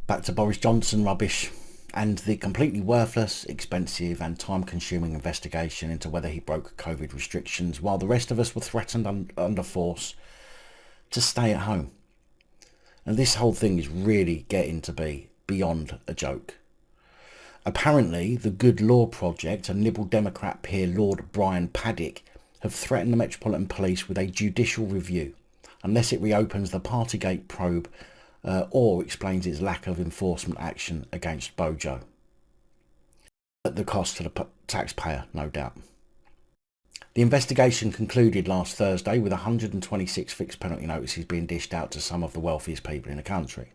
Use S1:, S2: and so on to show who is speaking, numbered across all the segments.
S1: Back to Boris Johnson rubbish and the completely worthless, expensive and time-consuming investigation into whether he broke COVID restrictions while the rest of us were threatened under force to stay at home. And this whole thing is really getting to be beyond a joke. Apparently, the Good Law Project and Liberal Democrat peer Lord Brian Paddick have threatened the Metropolitan Police with a judicial review unless it reopens the partygate probe or explains its lack of enforcement action against Bojo. At the cost to the taxpayer, no doubt. The investigation concluded last Thursday with 126 fixed penalty notices being dished out to some of the wealthiest people in the country.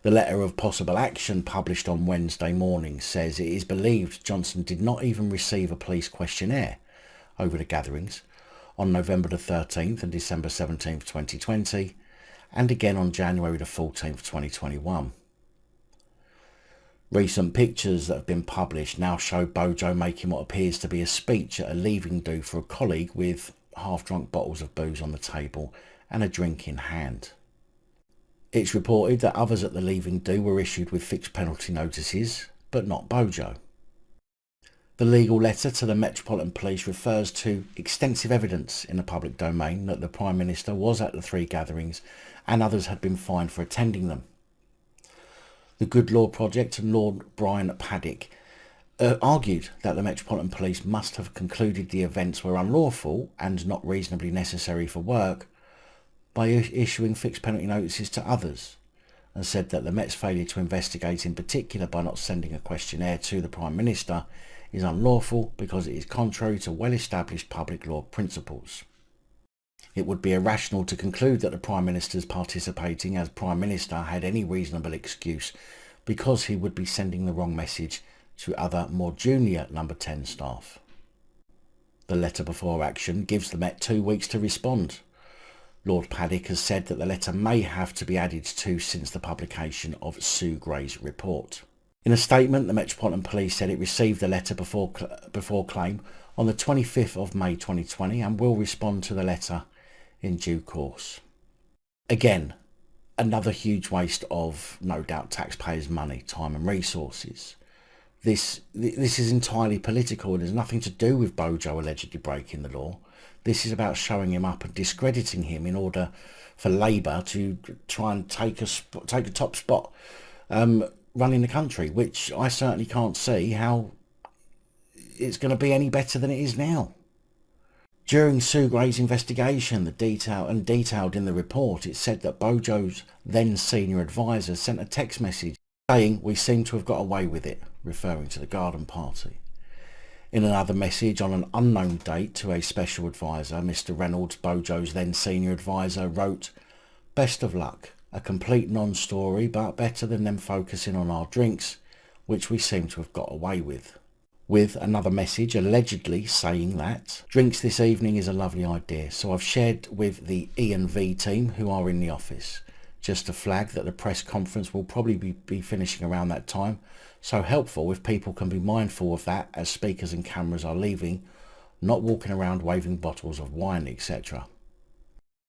S1: The letter of possible action published on Wednesday morning says it is believed Johnson did not even receive a police questionnaire over the gatherings on November the 13th and December 17th, 2020, and again on January the 14th, 2021. Recent pictures that have been published now show Bojo making what appears to be a speech at a leaving do for a colleague with half-drunk bottles of booze on the table and a drink in hand. It's reported that others at the leaving do were issued with fixed penalty notices, but not Bojo. The legal letter to the Metropolitan Police refers to extensive evidence in the public domain that the Prime Minister was at the three gatherings and others had been fined for attending them. The Good Law Project and Lord Brian Paddick argued that the Metropolitan Police must have concluded the events were unlawful and not reasonably necessary for work by issuing fixed penalty notices to others, and said that the Met's failure to investigate, in particular by not sending a questionnaire to the Prime Minister, is unlawful because it is contrary to well-established public law principles. It would be irrational to conclude that the Prime Minister's participating as Prime Minister had any reasonable excuse because he would be sending the wrong message to other more junior number 10 staff. The letter before action gives the Met 2 weeks to respond. Lord Paddick has said that the letter may have to be added to since the publication of Sue Gray's report. In a statement, the Metropolitan Police said it received the letter before claim on the 25th of May 2020 and will respond to the letter in due course. Again, another huge waste of, no doubt, taxpayers' money, time and resources. This is entirely political. It has nothing to do with Bojo allegedly breaking the law. This is about showing him up and discrediting him in order for Labour to try and take a top spot running the country, which I certainly can't see how it's going to be any better than it is now. During Sue Gray's investigation, detailed in the report, it said that Bojo's then senior advisor sent a text message saying, "We seem to have got away with it," referring to the garden party. In another message on an unknown date to a special advisor, Mr. Reynolds, Bojo's then senior advisor, wrote, "Best of luck. A complete non-story, but better than them focusing on our drinks, which we seem to have got away with." With another message allegedly saying that drinks this evening is a lovely idea, so I've shared with the E&V team who are in the office. Just to flag that the press conference will probably be finishing around that time, so helpful if people can be mindful of that as speakers and cameras are leaving, not walking around waving bottles of wine, etc.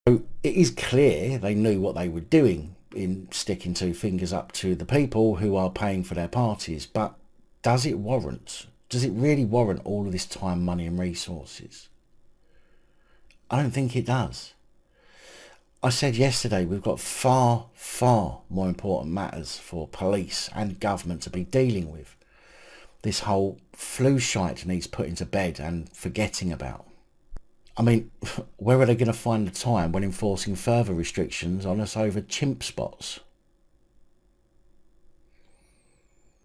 S1: So it is clear they knew what they were doing in sticking two fingers up to the people who are paying for their parties, but does it really warrant all of this time, money and resources? I don't think it does. I said yesterday we've got far, far more important matters for police and government to be dealing with. This whole flu shite needs putting to bed and forgetting about. I mean, where are they going to find the time when enforcing further restrictions on us over chimp spots?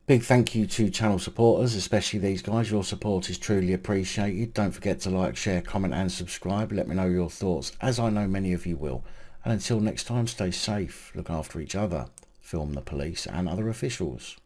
S1: Big thank you to channel supporters, especially these guys. Your support is truly appreciated. Don't forget to like, share, comment and subscribe. Let me know your thoughts, as I know many of you will. And until next time, stay safe, look after each other, film the police and other officials.